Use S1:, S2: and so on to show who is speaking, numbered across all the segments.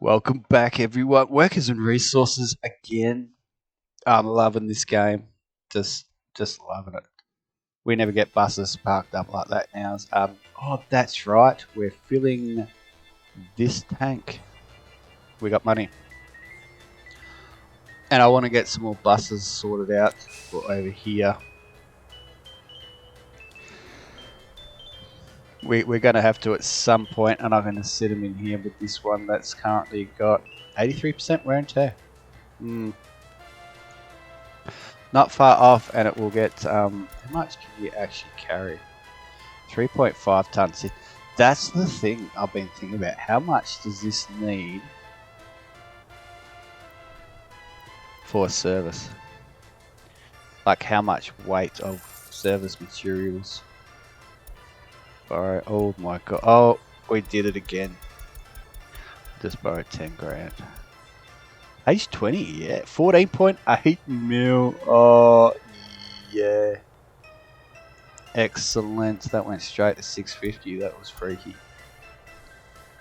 S1: Welcome back, everyone. Workers and resources again. I'm loving this game. Just loving it. We never get buses parked up like that now. Oh, that's right. We're filling this tank. We got money. And I want to get some more buses sorted out for over here. We're going to have to at some point, and I'm going to set them in here with this one that's currently got 83% wear and tear. Not far off, and it will get, how much can you actually carry? 3.5 tons. That's the thing I've been thinking about. How much does this need for service? Like how much weight of service materials? Borrow, oh my god. Oh, we did it again. Just borrowed 10 grand. Age 20, yeah. 14.8 mil. Oh, yeah. Excellent. That went straight to 650. That was freaky.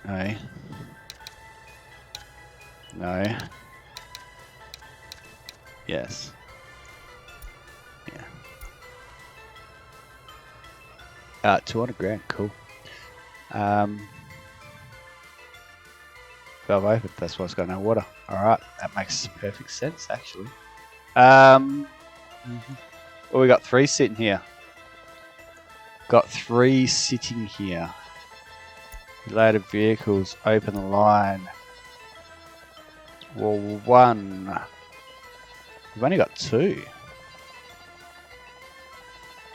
S1: No. No. Yes. Yeah. 200 grand. Cool. 12 open. That's why it's got no water. Alright. That makes perfect sense, actually. Well, we got 3 sitting here. Got 3 sitting here. Related vehicles, open the line. Well, 1. We've only got 2.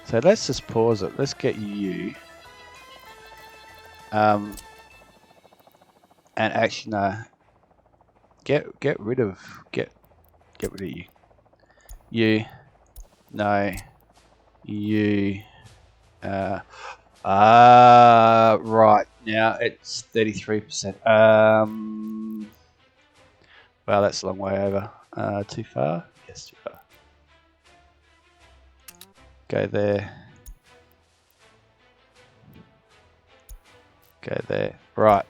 S1: So let's just pause it. Let's get you. And actually, no. Get rid of you. You. No. You. Right now it's 33%. Well, that's a long way over. Too far? Yes, too far. Go there. Go there. Right,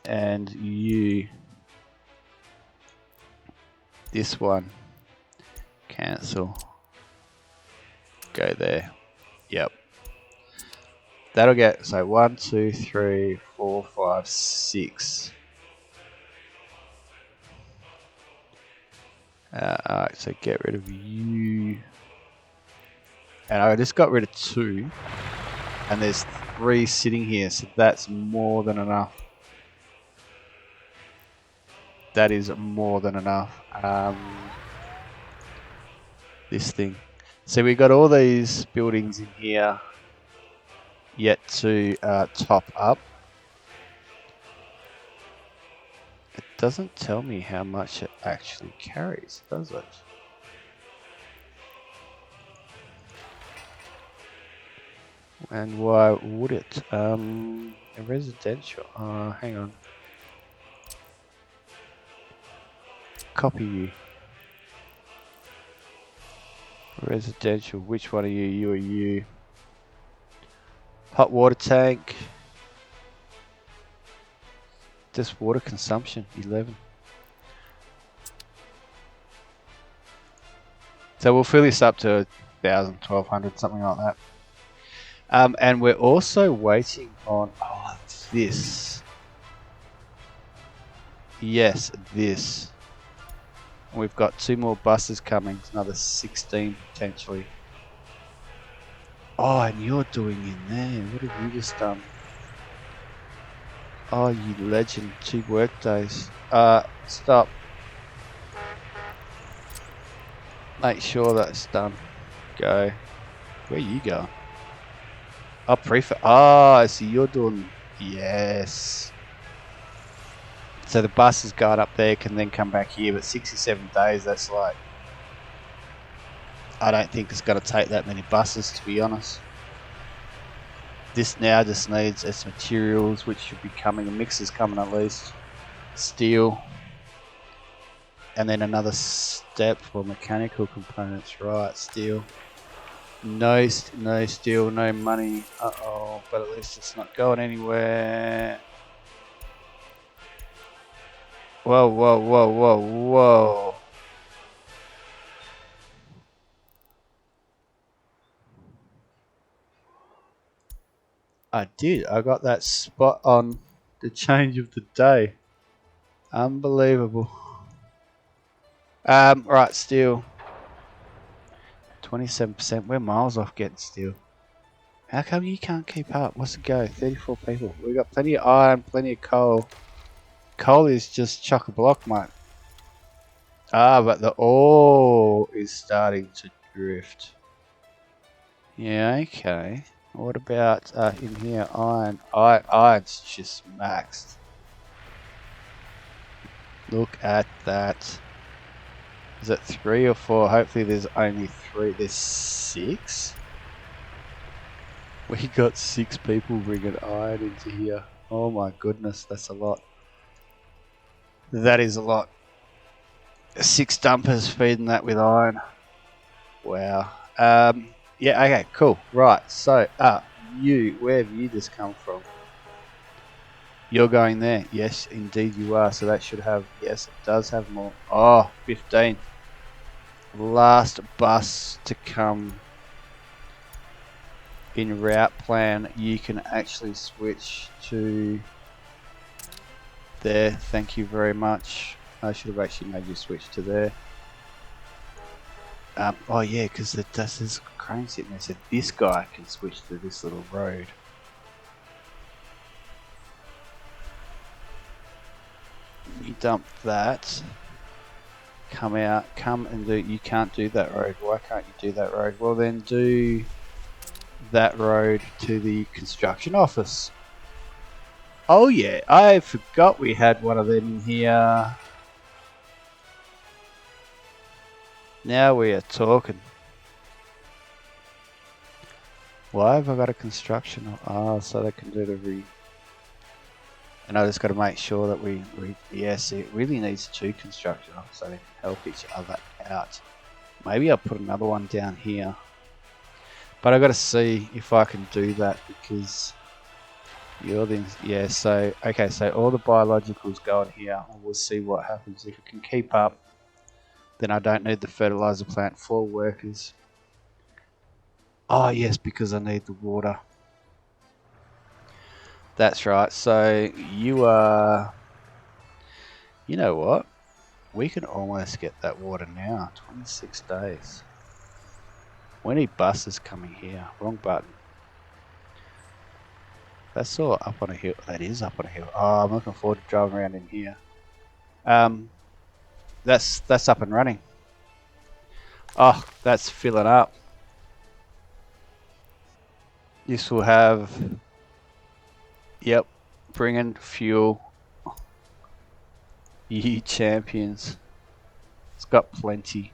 S1: and you. This one. Cancel. Go there. Yep. That'll get, so 1, 2, 3, 4, 5, 6. Alright, so get rid of you. And I just got rid of 2. And there's 3 sitting here, so that's more than enough. That is more than enough. This thing. So we got all these buildings in here yet to top up. It doesn't tell me how much it actually carries, does it? And why would it? A residential. Hang on. Copy you. Residential. Which one are you? You are you. Hot water tank. Just water consumption, 11. So we'll fill this up to 1,000, 1,200, something like that. And we're also waiting on, this. Yes, this. We've got 2 more buses coming, another 16 potentially. Oh, and you're doing in there. What have you just done? Oh, you legend. 2 work days. Stop. Make sure that's done. Go. Where are you going? Oh, prefect. Oh, so you're doing... Yes. So the bus has gone up there, can then come back here, but 67 days, that's like... I don't think it's going to take that many buses, to be honest. This now just needs its materials, which should be coming. A mixer's coming at least. Steel. And then another step for mechanical components. Right, steel. No steel, no money. Uh-oh, but at least it's not going anywhere. Whoa, whoa, whoa, whoa, whoa. I did. I got that spot on the change of the day. Unbelievable. Right, steel. 27%. We're miles off getting steel. How come you can't keep up? What's the go? 34 people. We got plenty of iron, plenty of coal. Coal is just chock-a-block, mate. Ah, but the ore is starting to drift. Yeah, okay. What about in here? Iron. Iron's just maxed. Look at that. Is it 3 or 4? Hopefully there's only 3. There's 6? We got 6 people bringing iron into here. Oh my goodness, that's a lot. That is a lot. 6 dumpers feeding that with iron. Wow. Yeah, okay, cool. Right, so, where have you just come from? You're going there. Yes, indeed you are. So that should have, yes, it does have more. Oh, 15. Last bus to come in route plan. You can actually switch to there. Thank you very much. I should have actually made you switch to there. Oh yeah, because there's a crane sitting there. So this guy can switch to this little road. You dump that. Come out. Come and do. You can't do that road. Why can't you do that road? Well then do that road to the construction office. Oh yeah, I forgot we had one of them in here. Now we are talking. Why have I got a construction? Oh, so they can do the And I just got to make sure that yes, it really needs 2 construction so they can help each other out. Maybe I'll put another one down here. But I got to see if I can do that because you're the, yeah, so, okay, so all the biologicals go in here and we'll see what happens. If it can keep up, then I don't need the fertilizer plant for workers. Oh yes, because I need the water. That's right. So you are, you know what? We can almost get that water now. 26 days. We need buses coming here. Wrong button. That's all up on a hill. That is up on a hill. Oh, I'm looking forward to driving around in here. That's up and running. Oh, that's filling up. This will have, yep, bringing fuel. You champions. It's got plenty.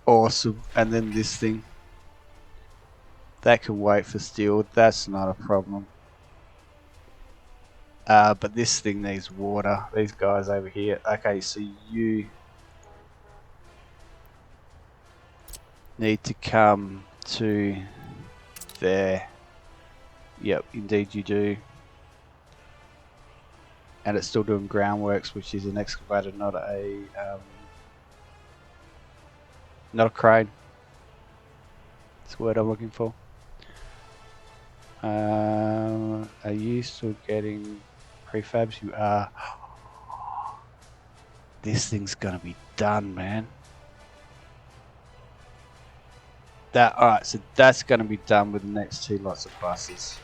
S1: Awesome. And then this thing. That can wait for steel. That's not a problem. But this thing needs water. These guys over here. Okay, so you need to come to there. Yep, indeed you do. And it's still doing groundworks, which is an excavator, not a crane. That's the word I'm looking for. Are you still getting prefabs? You are. This thing's gonna be done, man. Alright, so that's gonna be done with the next 2 lots of buses.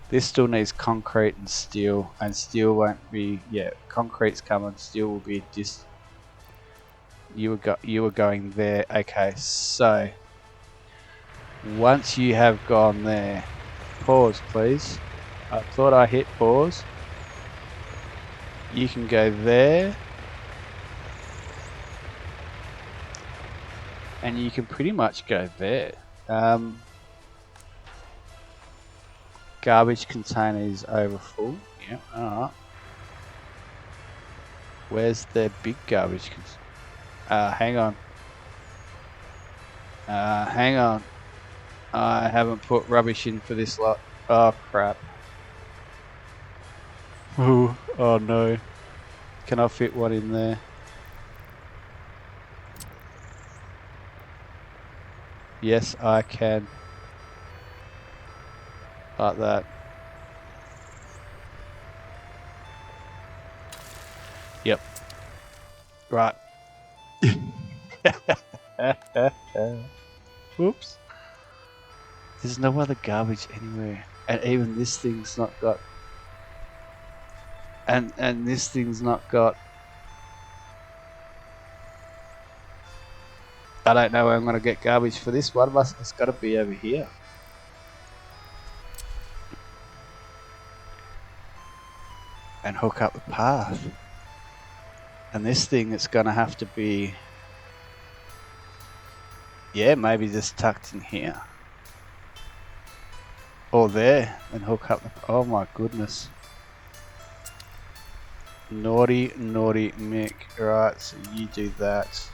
S1: This still needs concrete and steel won't be, yeah, concrete's coming, steel will be just, you were going there. Okay, so once you have gone there, pause please. I thought I hit pause. You can go there. And you can pretty much go there. Garbage container is over full. Yeah, alright. Where's the big garbage container? Hang on. Hang on. I haven't put rubbish in for this lot. Oh crap. Ooh, oh no. Can I fit one in there? Yes, I can. Like that. Yep. Right. Whoops. There's no other garbage anywhere. And even this thing's not got... And this thing's not got... I don't know where I'm going to get garbage for this one. It's got to be over here. And hook up the path. And this thing, it's going to have to be... Yeah, maybe just tucked in here. Or there. And hook up the... Oh my goodness. Naughty, naughty Mick. Right, so you do that.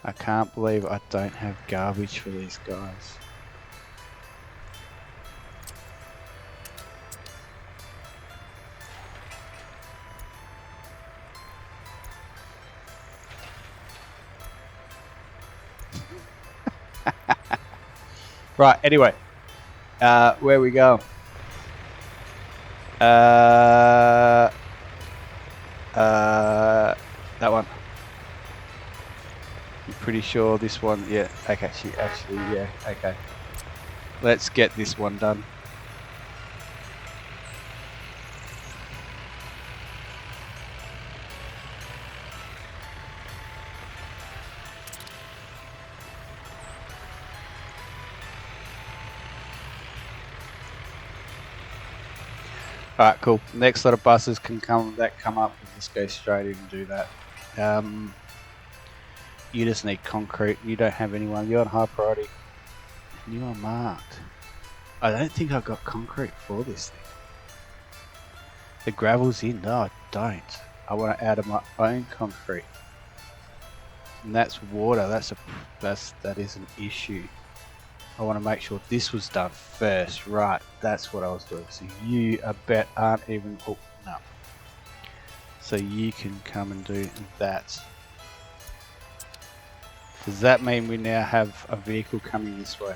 S1: I can't believe I don't have garbage for these guys. Right, anyway. Where we go? That one. I'm pretty sure this one, yeah, okay, actually, yeah, okay. Let's get this one done. Alright, cool. Next lot of buses can come up, we'll just go straight in and do that. You just need concrete. You don't have anyone. You're on high priority. You are marked. I don't think I've got concrete for this thing. The gravel's in. No, I don't. I want to add my own concrete. And that's water. That is an issue. I want to make sure this was done first. Right, that's what I was doing. So you, I bet, aren't even... Oh, no. So you can come and do that. Does that mean we now have a vehicle coming this way?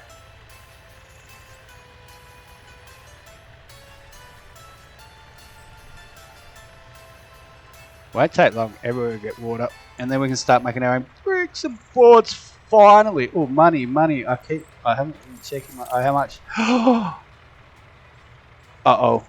S1: Won't take long. Everywhere we get water. And then we can start making our own bricks and boards finally. Oh, money, money. I haven't been checking how much. Uh-oh.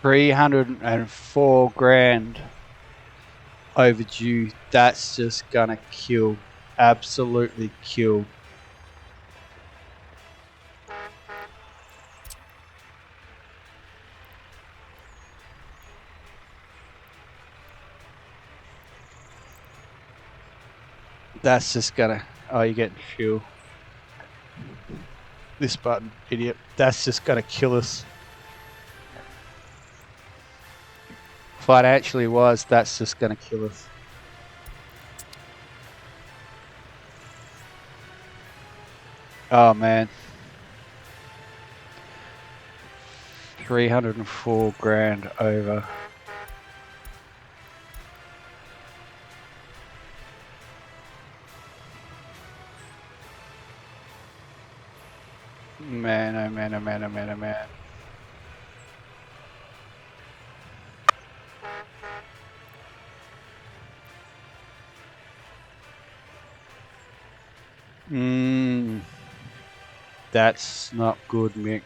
S1: $304,000 overdue. That's just gonna kill. Absolutely kill. That's just gonna... Oh, you're getting fuel. This button, idiot. That's just gonna kill us. Financially wise, that's just gonna kill us. Oh man. $304,000 over. Man, oh man, oh man, oh man, oh man. That's not good, Mick.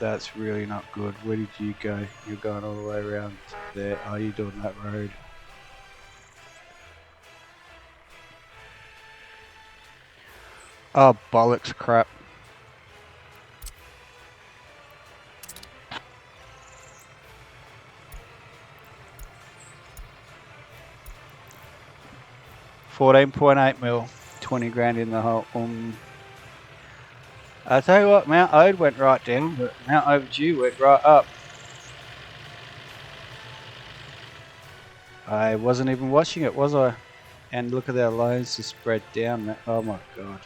S1: That's really not good. Where did you go? You're going all the way around there. Are you doing that road? Oh, bollocks crap. 14.8 mil, 20 grand in the hole. I tell you what, Mount Ode went right down, but Mount Overdue went right up. I wasn't even watching it, was I? And look at our loans to spread down. Oh my god.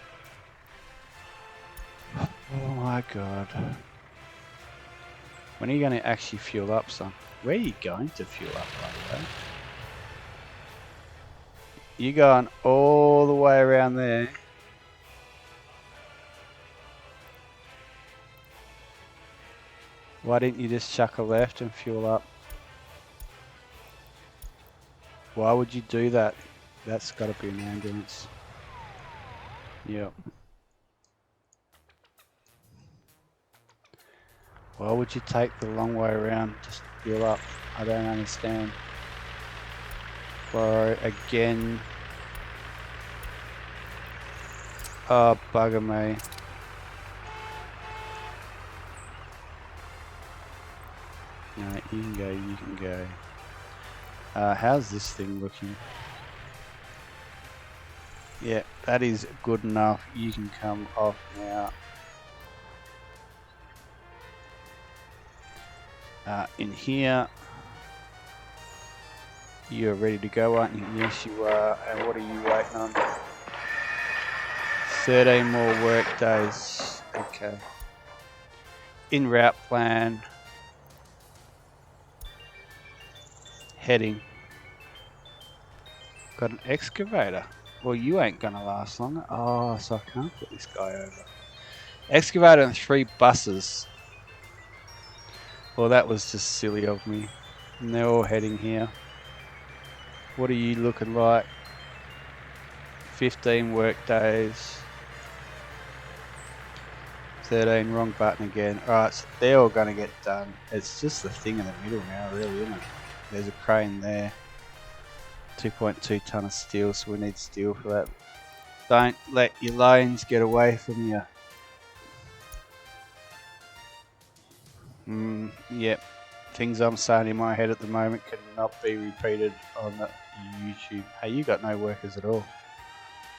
S1: Oh my god. When are you going to actually fuel up, son? Where are you going to fuel up, by the way? You're going all the way around there. Why didn't you just chuck a left and fuel up? Why would you do that? That's got to be an ambulance. Yep. Why would you take the long way around just to fuel up? I don't understand. Borrow again. Oh, bugger me. No, you can go, you can go. How's this thing looking? Yeah, that is good enough. You can come off now. In here, you're ready to go, aren't you? Yes, you are. And what are you waiting on? 13 more work days. Okay. In route plan. Heading. Got an excavator. Well, you ain't gonna last long. Oh, so I can't put this guy over. Excavator and 3 buses. Well, that was just silly of me. And they're all heading here. What are you looking like? 15 work days. 13, wrong button again. Alright, so they're all gonna get done. It's just the thing in the middle now, really, isn't it? There's a crane there. 2.2 ton of steel, so we need steel for that. Don't let your loans get away from you. Yep. Things I'm saying in my head at the moment cannot be repeated on the YouTube. Hey, you got no workers at all.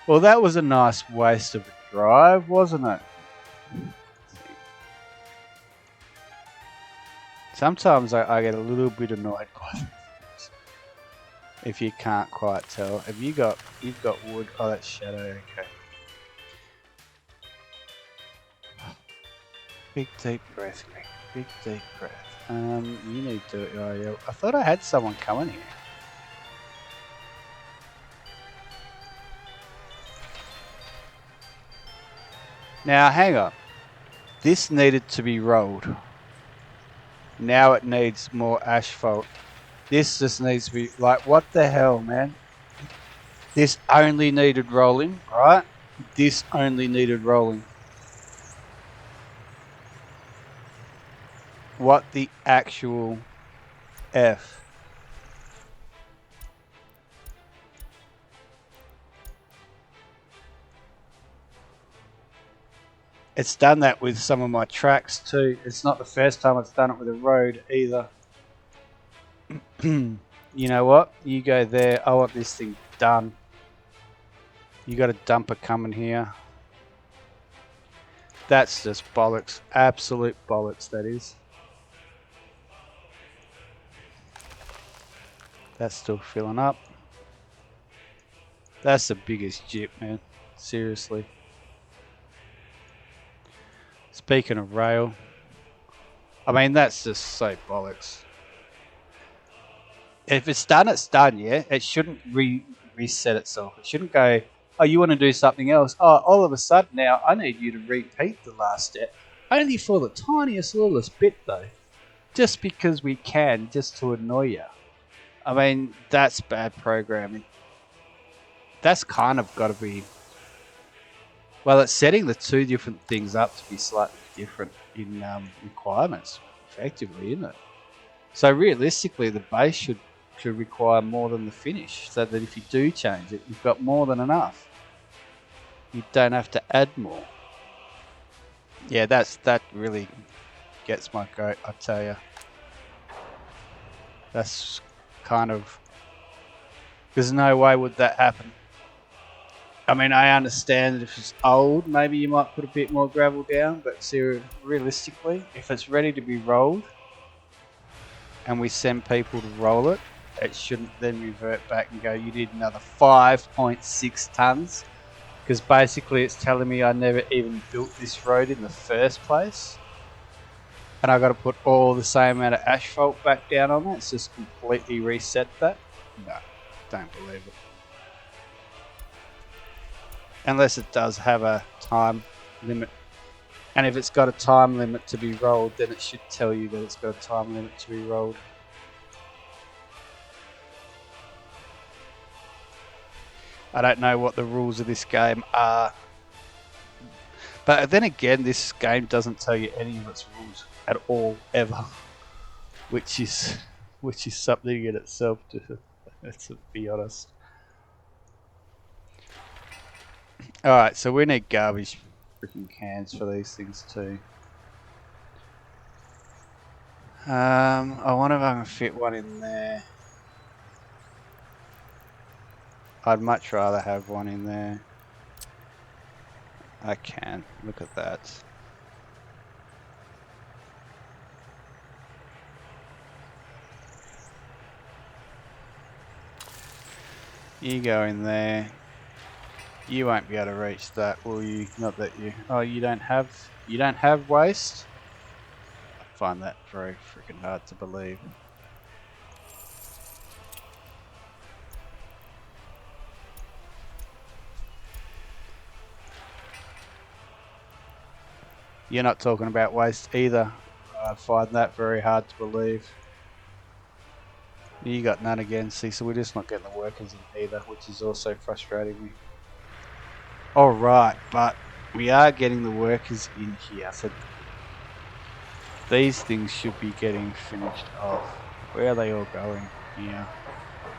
S1: Well, that was a nice waste of a drive, wasn't it? Sometimes I get a little bit annoyed by this. If you can't quite tell. Have you got, you've got wood? Oh, that's shadow, okay. Big deep breath, Greg. Big deep breath. You need to, oh yeah. I thought I had someone coming here. Now, hang on. This needed to be rolled. Now it needs more asphalt. This just needs to be, like, what the hell, man? This only needed rolling, right? This only needed rolling. What the actual F? It's done that with some of my tracks too. It's not the first time it's done it with a road either. You know what? You go there. I want this thing done. You got a dumper coming here. That's just bollocks. Absolute bollocks, that is. That's still filling up. That's the biggest jip, man. Seriously. Speaking of rail, I mean, that's just so bollocks. If it's done, it's done, yeah? It shouldn't reset itself. It shouldn't go, oh, you want to do something else? Oh, all of a sudden now, I need you to repeat the last step. Only for the tiniest, littlest bit, though. Just because we can, just to annoy you. I mean, that's bad programming. That's kind of got to be... Well, it's setting the two different things up to be slightly different in requirements, effectively, isn't it? So realistically, the base should require more than the finish, so that if you do change it, you've got more than enough. You don't have to add more. Yeah, that really gets my goat, I tell you. That's kind of... There's no way would that happen. I mean, I understand that if it's old, maybe you might put a bit more gravel down, but see, realistically, if it's ready to be rolled and we send people to roll it, it shouldn't then revert back and go, you need another 5.6 tons, because basically it's telling me I never even built this road in the first place, and I got to put all the same amount of asphalt back down on that. It's just completely reset that. No, don't believe it. Unless it does have a time limit. And if it's got a time limit to be rolled, then it should tell you that it's got a time limit to be rolled. I don't know what the rules of this game are. But then again, this game doesn't tell you any of its rules at all, ever. Which is something in itself, to be honest. Alright, so we need garbage freaking cans for these things too. I wonder if I can fit one in there. I'd much rather have one in there. I can. Look at that. You go in there. You won't be able to reach that, will you? Not that you... Oh, you don't have waste? I find that very freaking hard to believe. You're not talking about waste either. I find that very hard to believe. You got none again, see, so we're just not getting the workers in either, which is also frustrating me. Alright, but we are getting the workers in here, so these things should be getting finished off. Where are they all going? Here.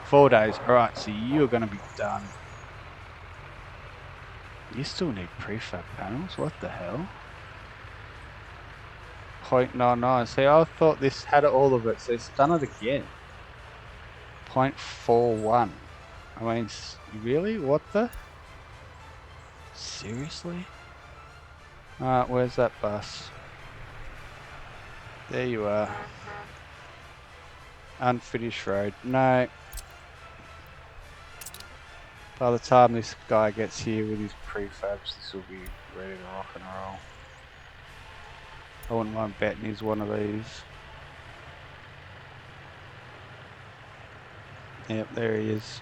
S1: 4 days. Alright, so you're going to be done. You still need prefab panels? What the hell? 0.99. See, I thought this had all of it, so it's done it again. 0.41. I mean, really? What the? Seriously? Alright, where's that bus? There you are. Unfinished road. No. By the time this guy gets here with his prefabs, this will be ready to rock and roll. I wouldn't mind betting he's one of these. Yep, there he is.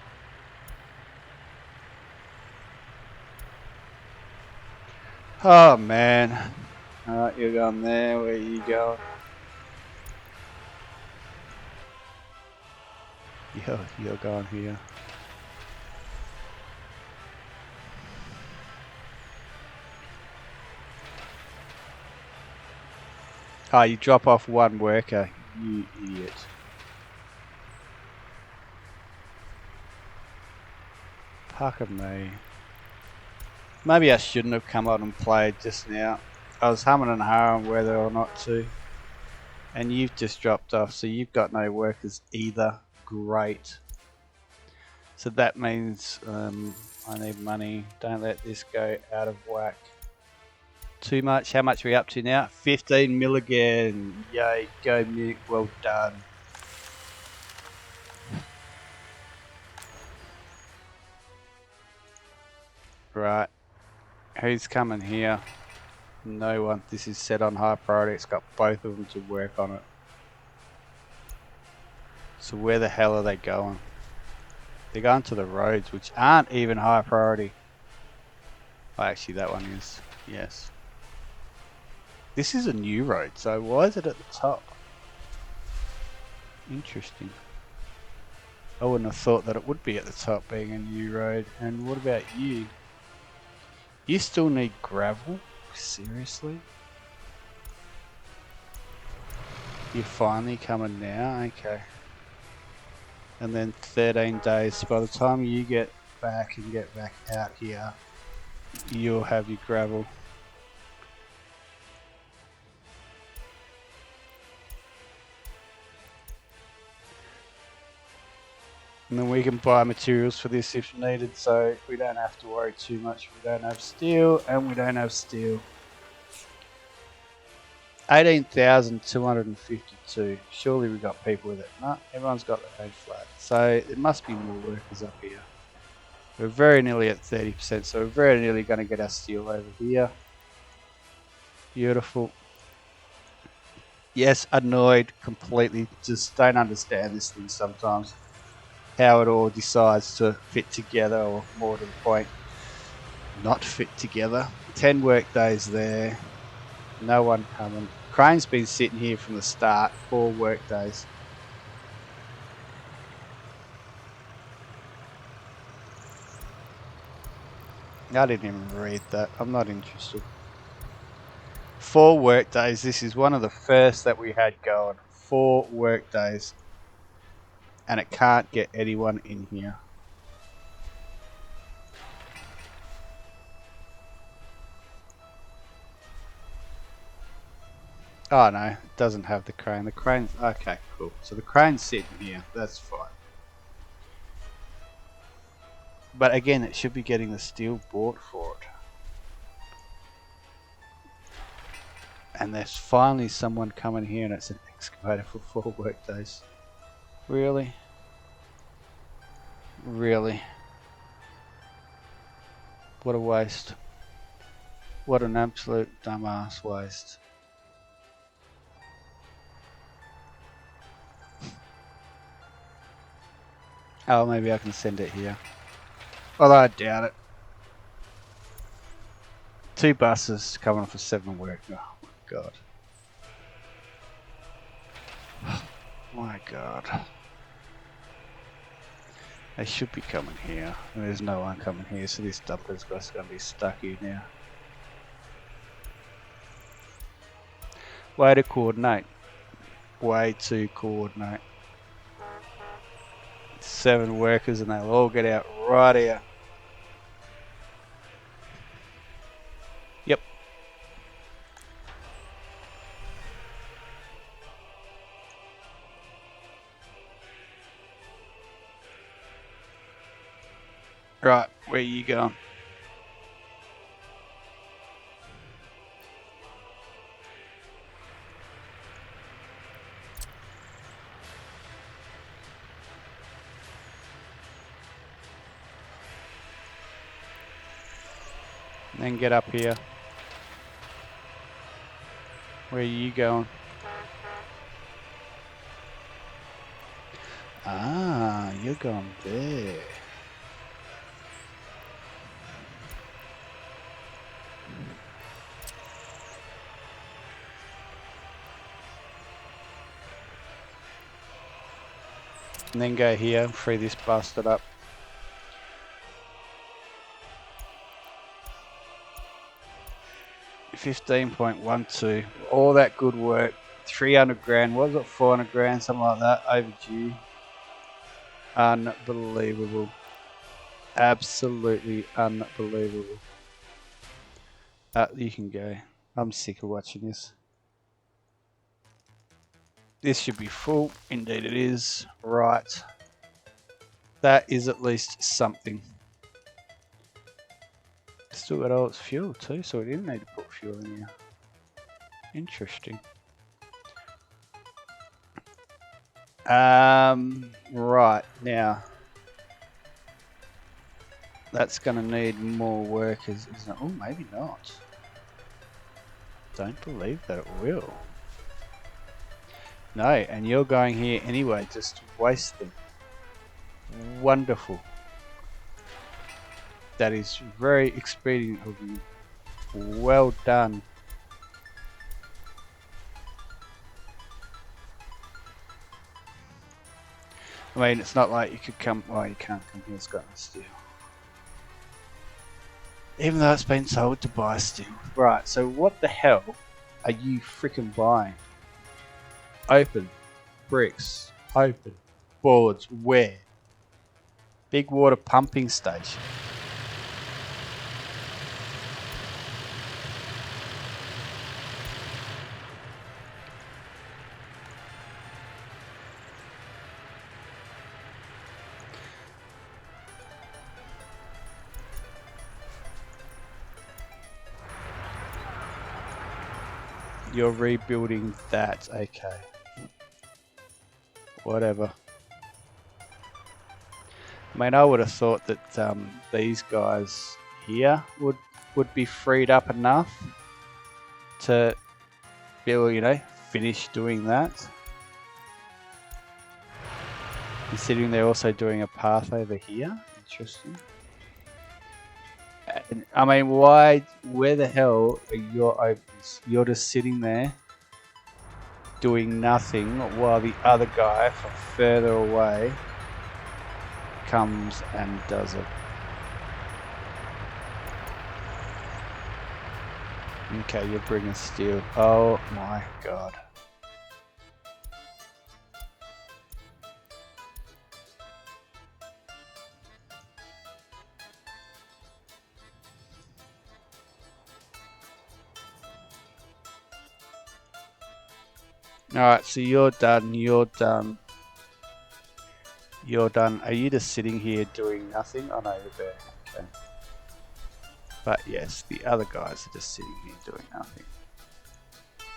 S1: Oh man. Alright, you're going there. Where are you going? You're going here. Oh, you drop off one worker, you idiot. Fuck me. Maybe I shouldn't have come on and played just now. I was humming and hawing whether or not to. And you've just dropped off, so you've got no workers either. Great. So that means I need money. Don't let this go out of whack. Too much. How much are we up to now? 15 mil again. Yay, go Muke. Well done. Right. Who's coming here? No one. This is set on high priority. It's got both of them to work on it. So where the hell are they going? They're going to the roads, which aren't even high priority. Oh, actually, that one is. Yes. This is a new road, so why is it at the top? Interesting. I wouldn't have thought that it would be at the top being a new road. And what about you? You still need gravel? Seriously? You're finally coming now? Okay. And then 13 days. By the time you get back and get back out here, you'll have your gravel. And then we can buy materials for this if needed, so we don't have to worry too much. We don't have steel, and we don't have steel. 18,252. Surely we got people with it. No, everyone's got their own flat. So there must be more workers up here. We're very nearly at 30%, so we're very nearly going to get our steel over here. Beautiful. Yes, annoyed completely. Just don't understand this thing sometimes. How it all decides to fit together, or more to the point, not fit together. 10 work days there. No one coming. Crane's been sitting here from the start. 4 work days. I didn't even read that. I'm not interested. 4 work days. This is one of the first that we had going. 4 work days. And it can't get anyone in here. Oh no, it doesn't have the crane. The crane's okay, cool. So the crane's sitting here. That's fine. But again, it should be getting the steel bought for it. And there's finally someone coming here, and it's an excavator for 4 work days. Really? Really? What a waste. What an absolute dumbass waste. Oh, maybe I can send it here. Although I doubt it. 2 buses coming for 7 work. Oh my god. Oh my god. They should be coming here. And there's no one coming here, so this dumper's going to be stuck here now. Way to coordinate. Way to coordinate. 7 workers and they'll all get out right here. Yep. Right, where are you going? And then get up here. Where are you going? Ah, you're going there. And then go here and free this bastard up. $15.12. All that good work. 300 grand. Was it 400 grand? Something like that. Overdue. Unbelievable. Absolutely unbelievable. You can go. I'm sick of watching this. This should be full. Indeed it is. Right. That is at least something. Still got all its fuel too, so we didn't need to put fuel in here. Interesting. Right, now. That's going to need more workers, isn't it? Oh, maybe not. Don't believe that it will. No, and you're going here anyway, just to waste them. Wonderful. That is very expedient of you. Well done. I mean, it's not like you could come... Well, you can't come here, it's got no steel. Even though it's been told to buy steel. Right, so what the hell are you freaking buying? Open. Bricks. Open. Boards. Where? Big water pumping station. You're rebuilding that. Okay. Whatever. I mean, I would have thought that these guys here would be freed up enough to be able, you know, finish doing that. Considering they're also doing a path over here. Interesting. And, I mean, where the hell are your opens? You're just sitting there doing nothing while the other guy from further away comes and does it. Okay, you're bringing steel. Oh my god. Alright, so you're done, you're done. You're done. Are you just sitting here doing nothing? Oh no, you're there. Okay. But yes, the other guys are just sitting here doing nothing.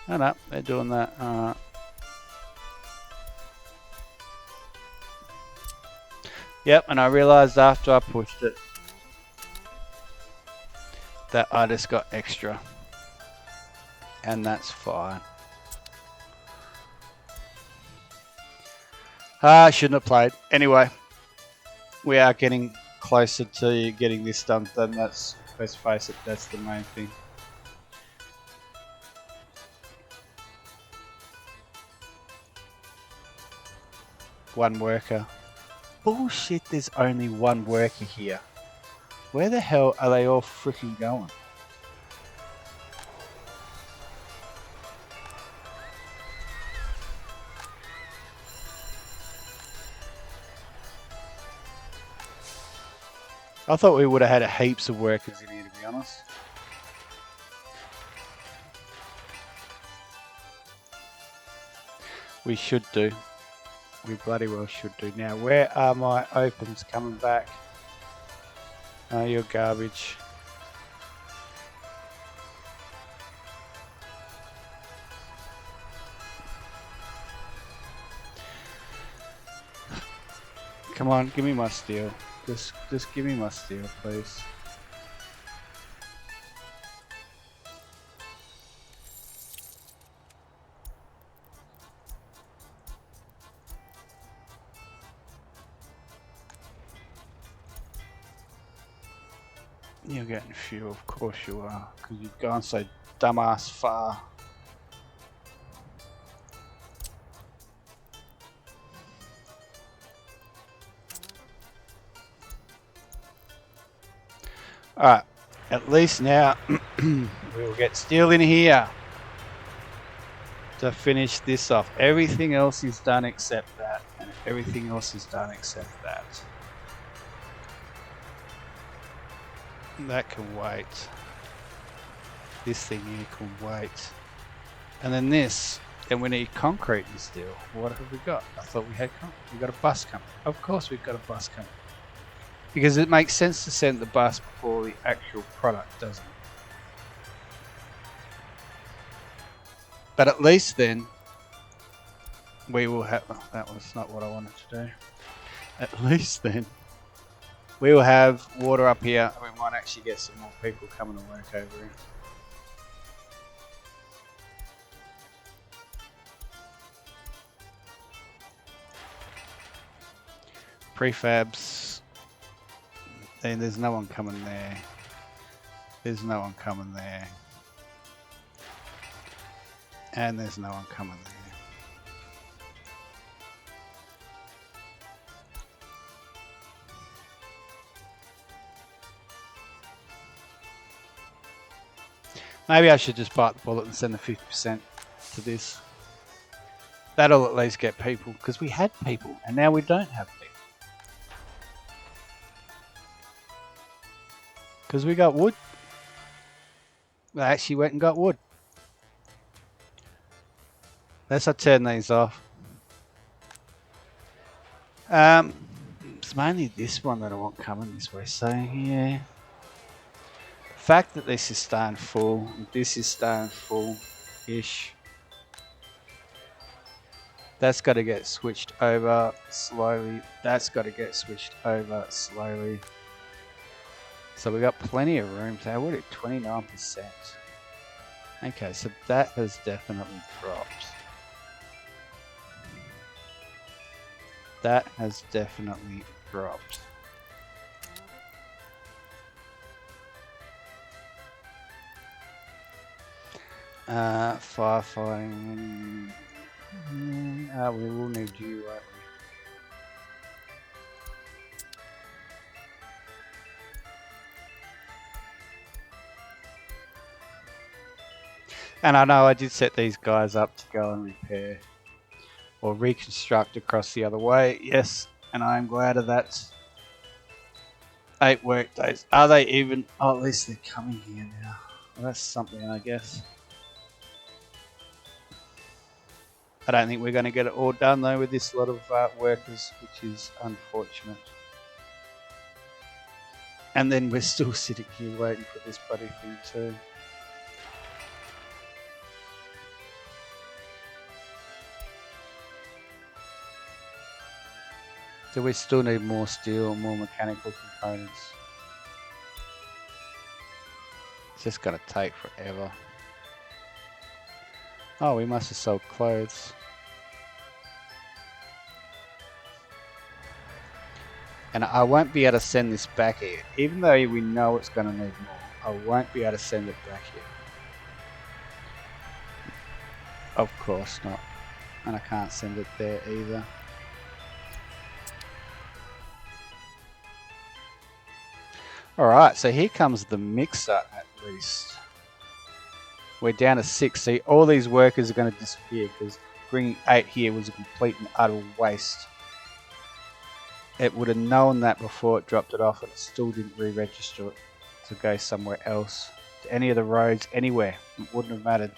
S1: Oh no, they're doing that. Yep, and I realized after I pushed it that I just got extra. And that's fine. I shouldn't have played. Anyway, we are getting closer to getting this done. That's, let's face it, that's the main thing. One worker. Bullshit, there's only one worker here. Where the hell are they all freaking going? I thought we would have had heaps of workers in here, to be honest. We should do. We bloody well should do. Now, where are my opens coming back? Oh, you're garbage. Come on, give me my steel. Just give me my steel, please. You're getting fuel, of course you are, because you've gone so dumbass far. Alright, at least now we will get steel in here to finish this off. Everything else is done except that, and everything else is done except that. That can wait. This thing here can wait. And then this, then we need concrete and steel. What have we got? I thought we had concrete. We got a bus coming. Of course we've got a bus coming. Because it makes sense to send the bus before the actual product, doesn't it? But at least then we will have, oh, that was not what I wanted to do. At least then we will have water up here. We might actually get some more people coming to work over here. Prefabs. Then there's no one coming there. There's no one coming there. And there's no one coming there. Maybe I should just bite the bullet and send the 50% to this. That'll at least get people, because we had people and now we don't have people. Because we got wood. I actually went and got wood. Let's turn these off. It's mainly this one that I want coming this way. So yeah. The fact that this is staying full, this is staying full. ish. That's got to get switched over slowly. That's got to get switched over slowly. So we got plenty of room. So we're at 29%. Okay, so that has definitely dropped. That has definitely dropped. Firefighting. We will need you, won't we? And I know I did set these guys up to go and repair or reconstruct across the other way. Yes, and I am glad of that. 8 work days. Are they even? Oh, at least they're coming here now. Well, that's something, I guess. I don't think we're going to get it all done though with this lot of workers, which is unfortunate. And then we're still sitting here waiting for this bloody thing too. So we still need more steel, more mechanical components. It's just going to take forever. Oh, we must have sold clothes. And I won't be able to send this back here. Even though we know it's going to need more, I won't be able to send it back here. Of course not. And I can't send it there either. Alright, so here comes the mixer at least. We're down to 6. See, all these workers are going to disappear because bringing 8 here was a complete and utter waste. It would have known that before it dropped it off, and it still didn't re-register it to go somewhere else. To any of the roads, anywhere. It wouldn't have mattered.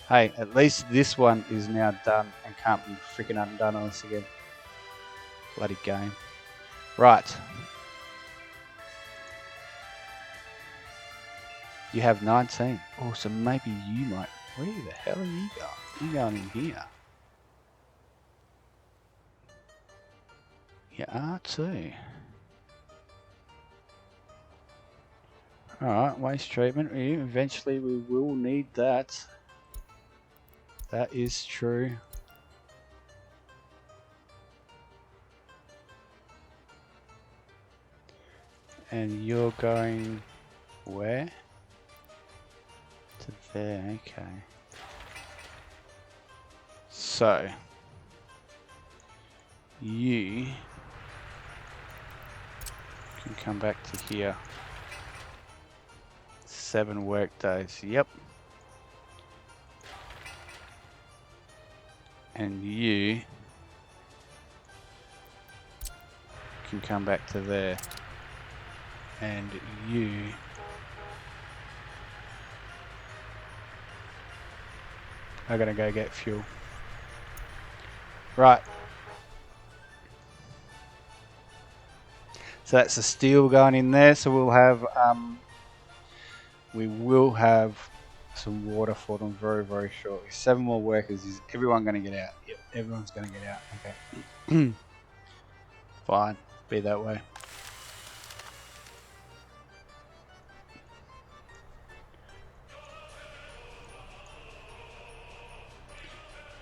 S1: Hey, at least this one is now done and can't be freaking undone on us again. Bloody game. Right. You have 19. Oh, so maybe you might. Where the hell are you going? You're going in here. You are too. Alright, waste treatment. Eventually we will need that. That is true. And you're going where? To there, okay. So you can come back to here. 7 work days, yep. And you can come back to there. And you are gonna go get fuel. Right. So that's the steel going in there. So we'll have we will have some water for them very, very shortly. 7 more workers. Is everyone going to get out? Yep, everyone's going to get out. Okay. Fine. Be that way.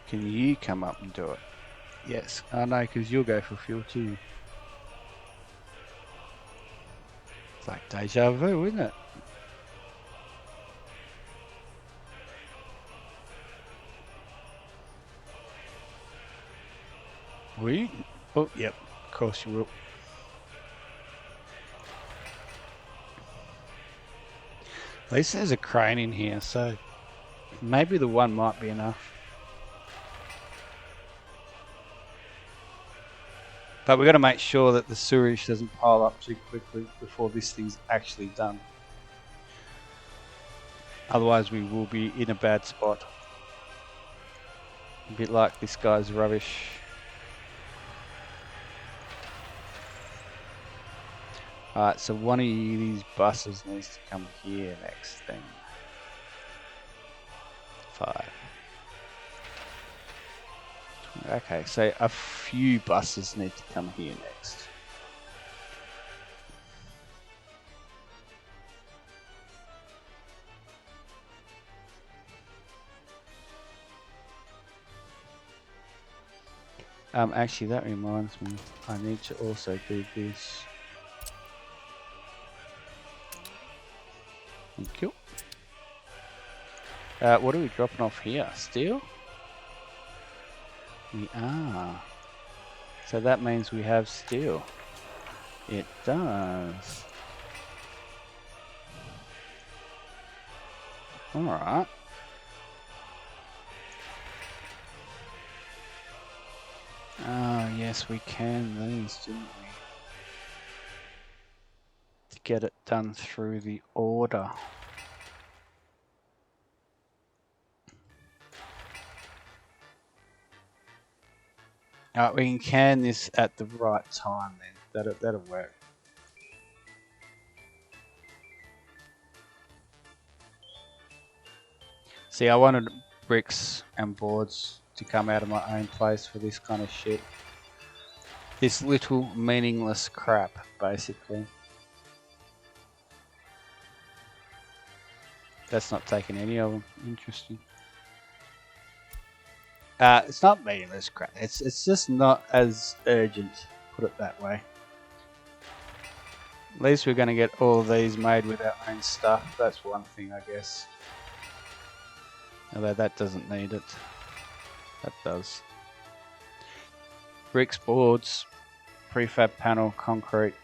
S1: Can you come up and do it? Yes. I know, because you'll go for fuel too. It's like deja vu, isn't it? Will you? Oh, yep. Of course you will. At least there's a crane in here, so maybe the one might be enough. But we've got to make sure that the sewage doesn't pile up too quickly before this thing's actually done. Otherwise we will be in a bad spot. A bit like this guy's rubbish. Alright, so one of these buses needs to come here next thing. 5. Okay, so a few buses need to come here next. Actually, that reminds me, I need to also do this. Thank you. What are we dropping off here? Steel? We are. So that means we have steel. It does. Alright. Oh, yes, we can these, didn't we? To get it done through the order. Alright, we can can this at the right time then. That'll work. See, I wanted bricks and boards to come out of my own place for this kind of shit. This little meaningless crap, basically. That's not taking any of them. Interesting. It's not meaningless crap. It's just not as urgent, put it that way. At least we're going to get all of these made with our own stuff. That's one thing, I guess. Although that doesn't need it. That does. Bricks, boards, prefab panel, concrete.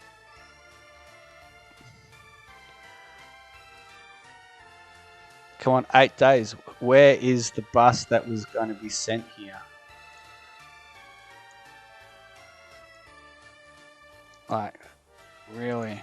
S1: Come on, 8 days. Where is the bus that was going to be sent here? Like, really?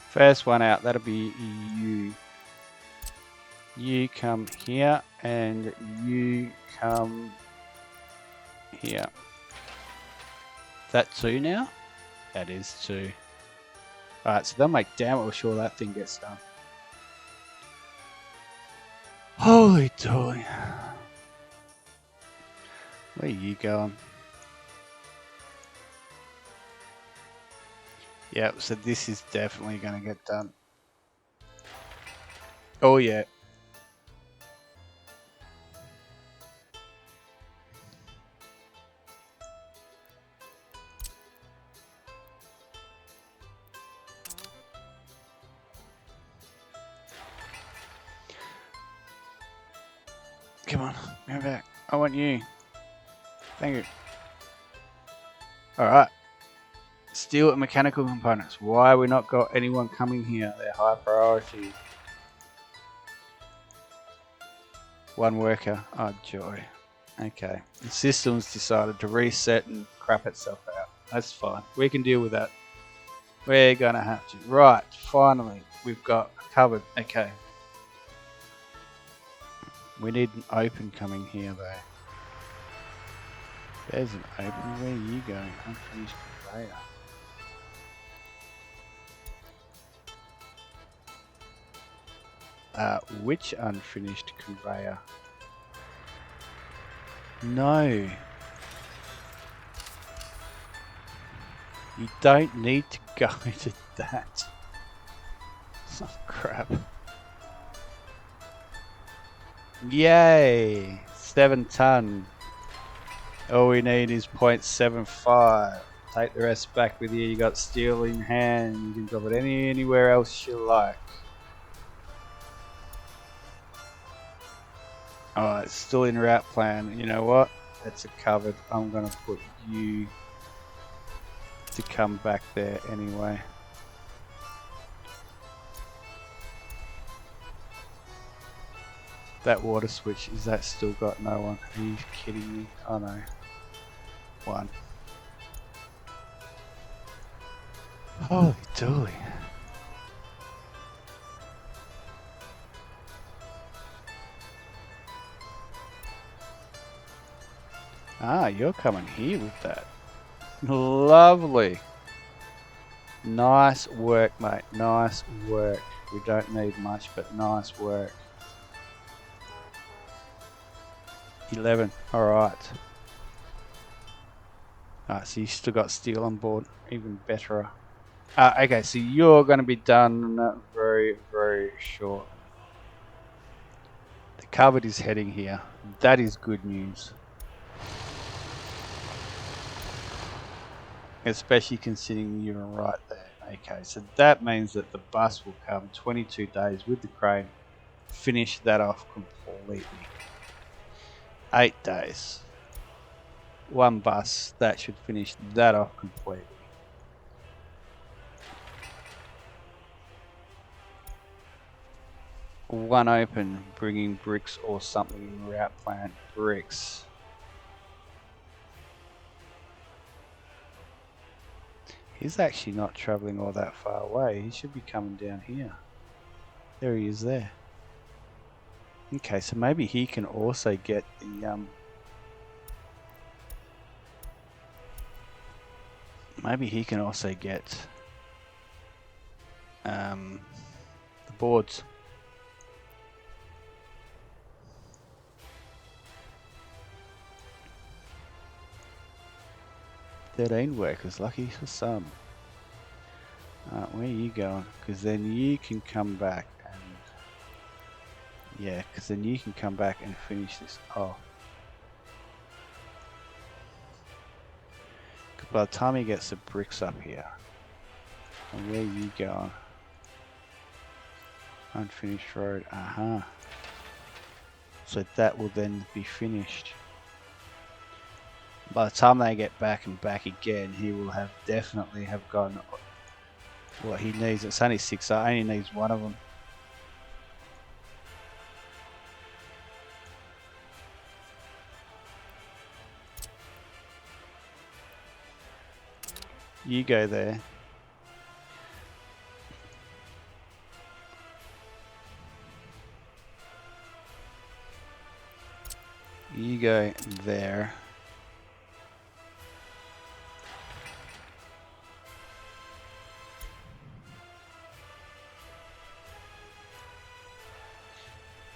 S1: First one out, that'll be you. You come here and you come here. Is that 2 now? That is 2. Alright, so they'll make damn well sure that thing gets done. Holy dooly. Where are you going? Yep, so this is definitely going to get done. Oh yeah. Come on, go back. I want you. Thank you. Alright. Steel and mechanical components. Why have we not got anyone coming here? They're high priority. 1 worker. Oh, joy. Okay. The system's decided to reset and crap itself out. That's fine. We can deal with that. We're going to have to. Right. Finally, we've got covered. Okay. We need an open coming here, though. There's an open. Where are you going? Unfinished conveyor. Which unfinished conveyor? No. You don't need to go to that. Oh, crap. Yay! 7 ton. All we need is 0.75. Take the rest back with you. You got steel in hand. You can drop it anywhere else you like. Oh, it's still in route plan. You know what? That's covered. I'm going to put you to come back there anyway. That water switch, is that still got no one? Are you kidding me? Oh no. One. Holy dooly. Ah, you're coming here with that. Lovely. Nice work, mate. Nice work. We don't need much, but nice work. 11. Alright. Alright, so you still got steel on board. Even better. Okay, so you're going to be done very, very short. The cupboard is heading here. That is good news. Especially considering you're right there. Okay, so that means that the bus will come 22 days with the crane. Finish that off completely. 8 days. One bus, that should finish that off completely. One open, bringing bricks or something in route plan. Bricks. He's actually not travelling all that far away. He should be coming down here. There he is there. Okay, so maybe he can also get the maybe he can also get the boards. 13 workers, lucky for some. Where are you going? Because then you can come back and... Yeah, because then you can come back and finish this off. Because by the time he gets the bricks up here... And where are you going? Unfinished road, So that will then be finished. By the time they get back and back again, he will have definitely have gotten what he needs. It's only 6, so only needs one of them. You go there. You go there.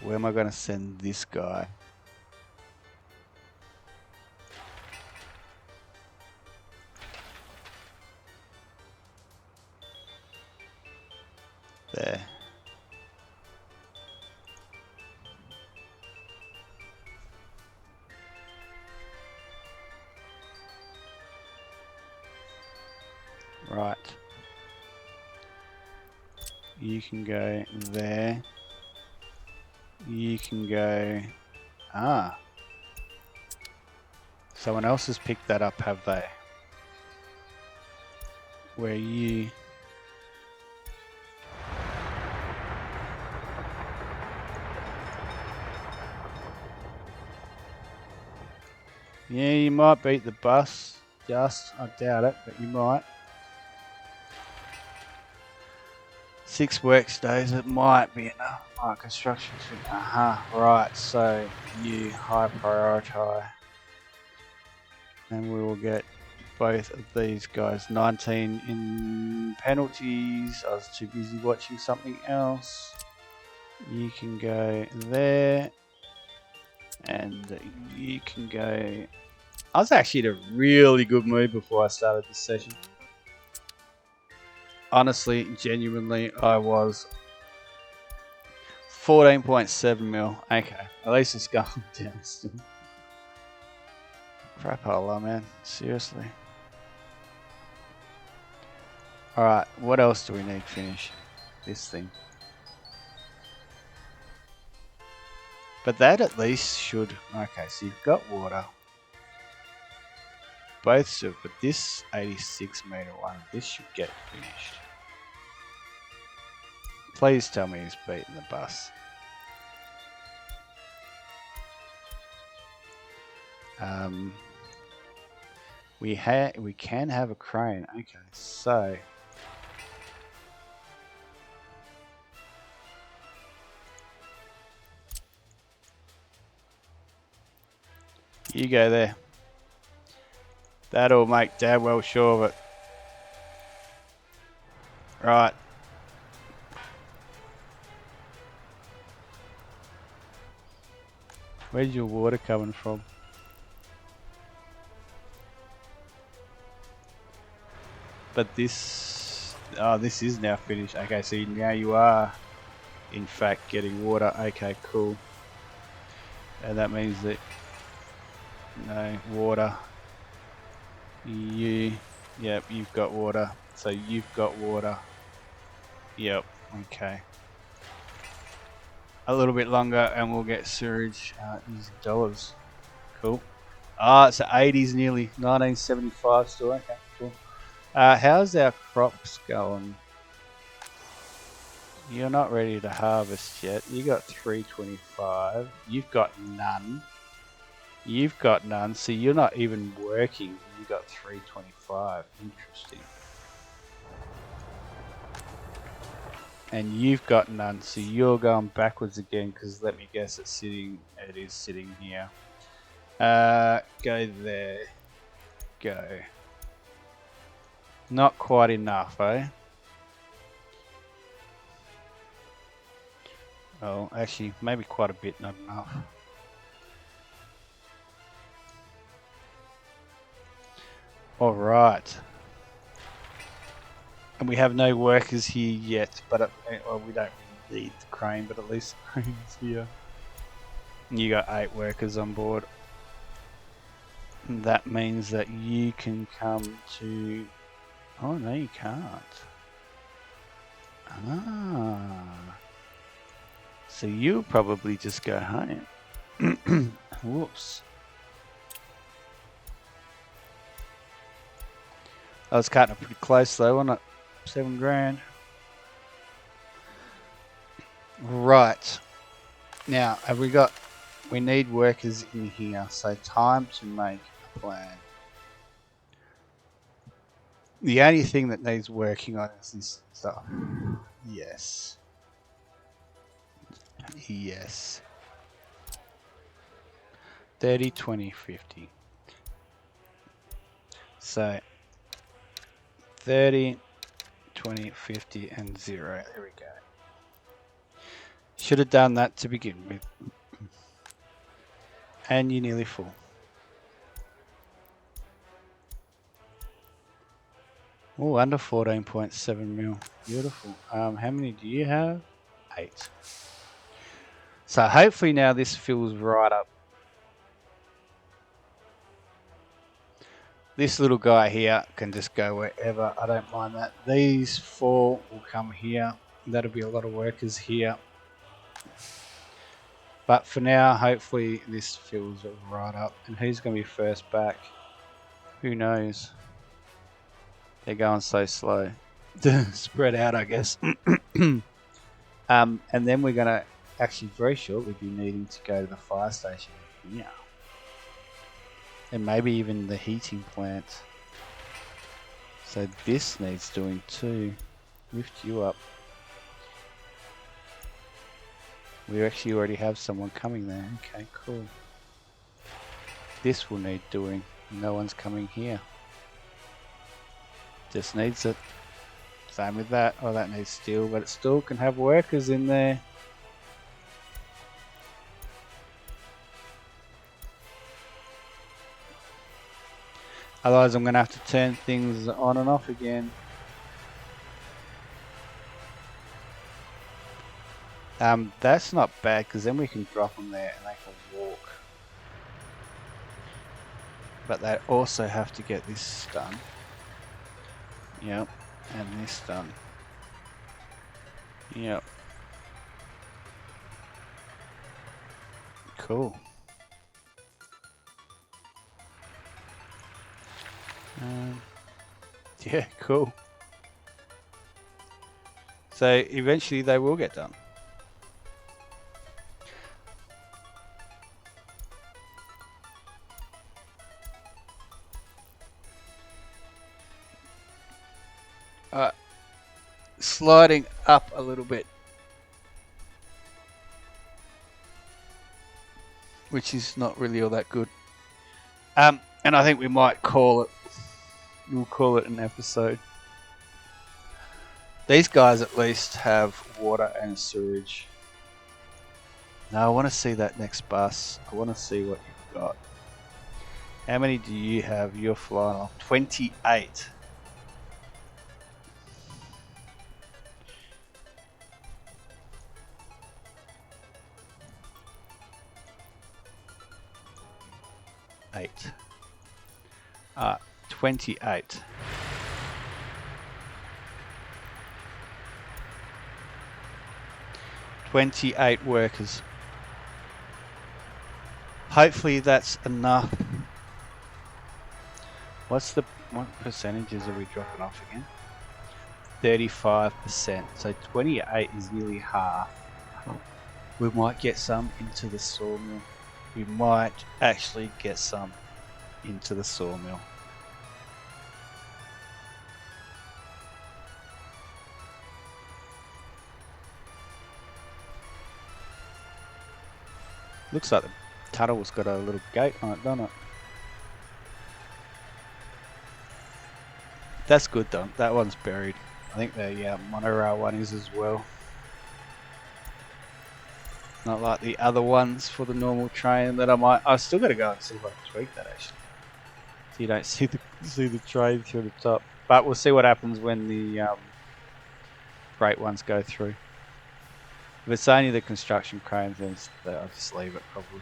S1: Where am I going to send this guy? There. Right. You can go there. You can go... Someone else has picked that up, have they? Where you... Yeah, you might beat the bus. Just, I doubt it, but you might. 6 workdays, it might be enough. Construction. Right, so you high prioritize. And we will get both of these guys. 19 in penalties. I was too busy watching something else. You can go there. And you can go... I was actually in a really good mood before I started this session. Honestly, genuinely, I was. 14.7 mil. Okay, at least it's going down still. Crapola, man. Seriously. Alright, what else do we need to finish this thing? But that at least should... Okay, so you've got water. Both should, but this 86 meter one, this should get finished. Please tell me he's beaten the bus. We can have a crane. Okay, so you go there. That'll make Dad well sure of it. Right. Where's your water coming from? But this... Oh, this is now finished. Okay, so now you are, in fact, getting water. Okay, cool. And that means that... No, water. Yep, you've got water. So you've got water. Yep, okay. A little bit longer and we'll get sewage using dollars. Cool. Ah, it's 80s nearly. 1975 still. Okay, cool. How's our crops going? You're not ready to harvest yet. You got 325. You've got none. You've got none, so you're not even working. You got 325. Interesting. And you've got none, so you're going backwards again. Because let me guess, it's sitting. It is sitting here. Go there. Go. Not quite enough, eh? Oh, actually, maybe quite a bit. Not enough. All right. And we have no workers here yet, but well, we don't really need the crane, but at least the crane's here. You got 8 workers on board. And that means that you can come to... Oh, no, you can't. Ah. So you'll probably just go home. Whoops. I was cutting it pretty close though, wasn't it? 7 grand. Right. Now, have we got... We need workers in here, so time to make a plan. The only thing that needs working on is this stuff. Yes. Yes. 30, 20, 50. So 30, 20, 50, and 0. There we go. Should have done that to begin with. And you're nearly full. Oh, under 14.7 mil. Beautiful. How many do you have? 8. So hopefully now this fills right up. This little guy here can just go wherever. I don't mind that. These 4 will come here. That'll be a lot of workers here. But for now, hopefully this fills it right up. And who's going to be first back? Who knows? They're going so slow. Spread out, I guess. And then we're going to actually very shortly be needing to go to the fire station here. And maybe even the heating plant. So this needs doing too. Lift you up. We actually already have someone coming there. Okay, cool. This will need doing. No one's coming here. Just needs it. Same with that. Oh, that needs steel, but it still can have workers in there. Otherwise, I'm going to have to turn things on and off again. That's not bad, because then we can drop them there and they can walk. But they also have to get this done. Yep, and this done. Yep. Cool. Yeah, cool. So eventually they will get done. Sliding up a little bit, which is not really all that good. And I think we might call it. We'll call it an episode. These guys at least have water and sewage. Now I want to see that next bus. I want to see what you've got. How many do you have? You're flying off 28. Eight. 28. $28 workers. Hopefully that's enough. What percentages are we dropping off again? 35%. So 28 is nearly half. We might get some into the sawmill. We might actually get some into the sawmill. Looks like the tunnel's got a little gate on it, doesn't it? That's good though. That one's buried. I think the monorail one is as well. Not like the other ones for the normal train that I've still got to go and see if I can tweak that actually. So you don't see the train through the top. But we'll see what happens when the freight ones go through. If it's only the construction cranes, then I'll just leave it probably.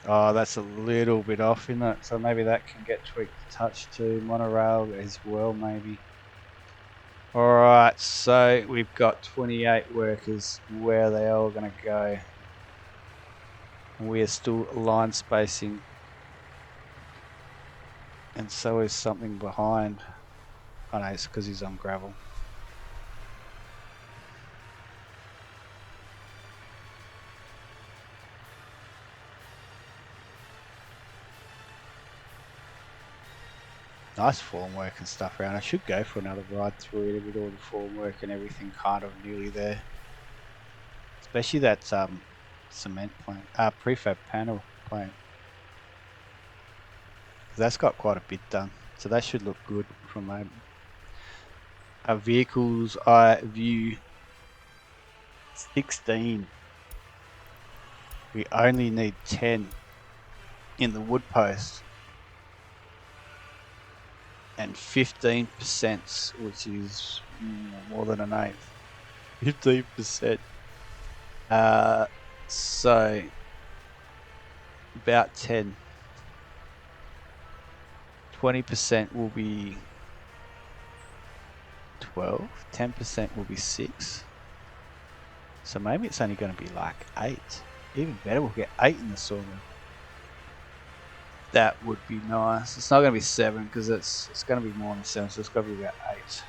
S1: Oh, that's a little bit off, isn't it? So maybe that can get tweaked a touch to monorail as well, maybe. Alright, so we've got 28 workers. Where are they all going to go? We are still line spacing. And so is something behind. Oh no, it's because he's on gravel. Nice formwork and stuff around. I should go for another ride through it with all the formwork and everything kind of nearly there. Especially that cement plant, prefab panel plant. That's got quite a bit done. So that should look good from our vehicles. I view 16. We only need 10 in the wood post. And 15%, which is more than an eighth. 15%. So about 10. 20% will be 12. 10% will be 6. So maybe it's only going to be like 8. Even better, we'll get 8 in the sawmill. That would be nice. It's not going to be 7 because it's going to be more than 7, so it's got to be about 8. So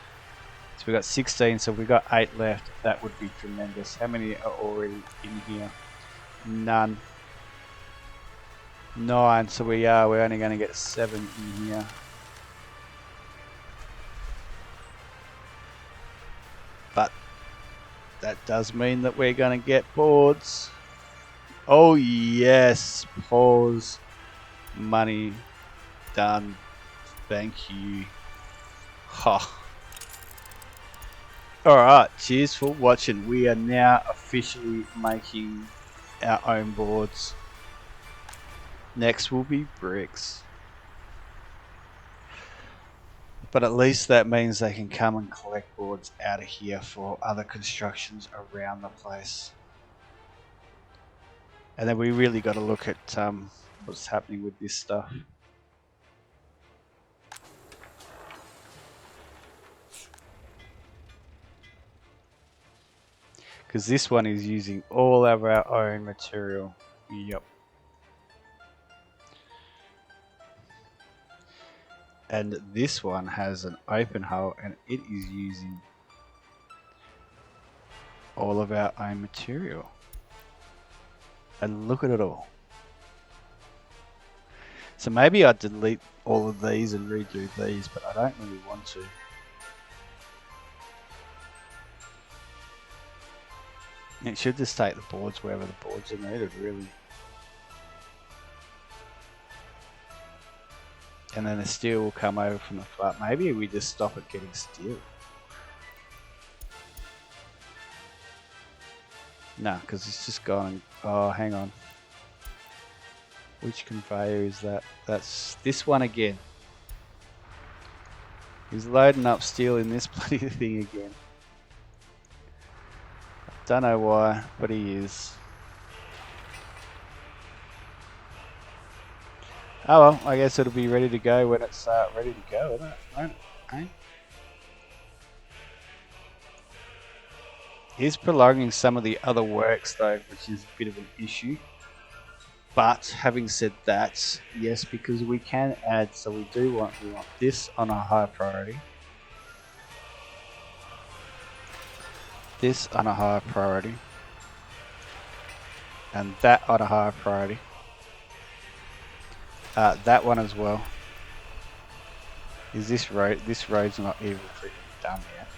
S1: we got 16, so we've got 8 left. That would be tremendous. How many are already in here? None. 9, so we're only going to get 7 in here. But that does mean that we're going to get boards. Oh yes, pause. Money done. Thank you. Ha. Alright, cheers for watching. We are now officially making our own boards. Next will be bricks. But at least that means they can come and collect boards out of here for other constructions around the place. And then we really got to look at what's happening with this stuff. Because this one is using all of our own material. Yep. And this one has an open hull and it is using all of our own material. And look at it all. So maybe I'd delete all of these and redo these, but I don't really want to. It should just take the boards wherever the boards are needed, really. And then the steel will come over from the front. Maybe we just stop at getting steel. No, because it's just gone and... Oh, hang on. Which conveyor is that? That's this one again. He's loading up steel in this bloody thing again. Don't know why, but he is. Oh well, I guess it'll be ready to go when it's ready to go, isn't it? Won't it? Eh? He's prolonging some of the other works though, which is a bit of an issue. But having said that, yes, because we can add, so we want this on a high priority. This on a high priority. And that on a high priority. That one as well. Is this road? This road's not even freaking done yet.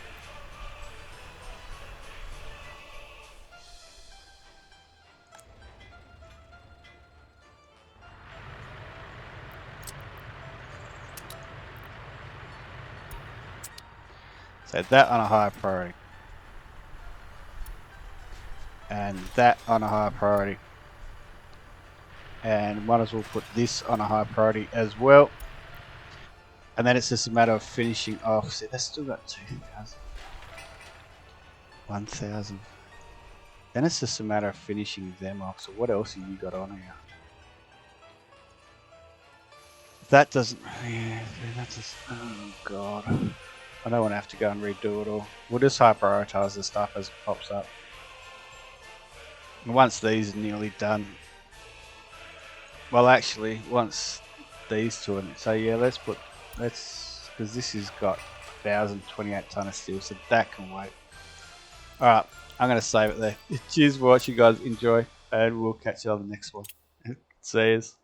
S1: So that on a high priority. And that on a high priority. And might as well put this on a high priority as well. And then it's just a matter of finishing off. See, that's still got 2,000. 1,000. Then it's just a matter of finishing them off. So what else have you got on here? That doesn't... Yeah, that just... Oh god. I don't want to have to go and redo it all. We'll just high prioritize the stuff as it pops up. And once these are nearly done... Well, actually, once these two are... So yeah, let's put... Because this has got 1,028 ton of steel, so that can wait. Alright, I'm going to save it there. Cheers for watching, guys. Enjoy, and we'll catch you on the next one. See yous.